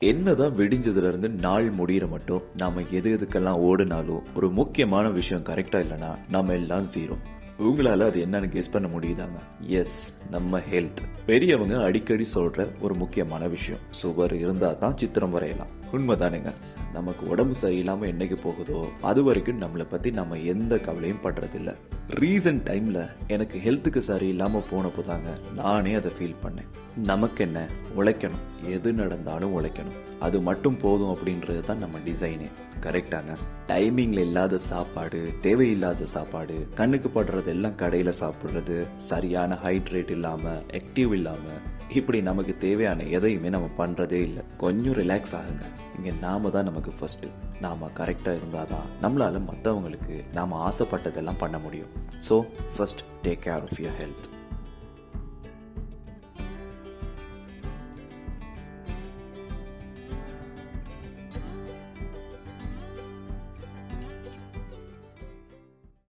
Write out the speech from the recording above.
என்னதான் விடிஞ்சதுல இருந்து நாள் முடிகிற மட்டும் நாம எது எதுக்கெல்லாம் ஓடுனாலும் ஒரு முக்கியமான விஷயம் கரெக்டா இல்லைன்னா நம்ம எல்லாம் ஜீரோ. உங்களால அது என்னன்னு கெஸ் பண்ண முடியுதாங்க? எஸ், நம்ம ஹெல்த். பெரியவங்க அடிக்கடி சொல்ற ஒரு முக்கியமான விஷயம், சுவர் இருந்தா தான் சித்திரம் வரையலாம். உண்மைதானுங்க. நமக்கு உடம்பு சரியில்லாம என்னைக்கு போகுதோ அது வரைக்கும் நம்மளை பத்தி நம்ம எந்த கவலையும் படுறதில்ல. ரீசன்ட் டைம்ல எனக்கு ஹெல்த்துக்கு சரியில்லாம போனப்போ தாங்க நானே அதை ஃபீல் பண்ணேன். நமக்கு என்ன, உழைக்கணும், எது நடந்தாலும் உழைக்கணும், அது மட்டும் போதும் அப்படின்றது தான் நம்ம டிசைனே. கரெக்டாங்க. டைமிங்ல இல்லாத சாப்பாடு, தேவையில்லாத சாப்பாடு, கண்ணுக்கு படுறது எல்லாம் கடையில சாப்பிடுறது, சரியான ஹைட்ரேட் இல்லாம, ஆக்டிவ் இல்லாம, இப்படி நமக்கு தேவையான எதையுமே நம்ம பண்றதே இல்லை. கொஞ்சம் ரிலாக்ஸ் ஆகுங்க. இங்க நாம தான் நமக்கு ஃபர்ஸ்ட். நாம கரெக்டா இருந்தாதான் நம்மளால மற்றவங்களுக்கு நாம ஆசைப்பட்டதெல்லாம் பண்ண முடியும். So first take care of your health.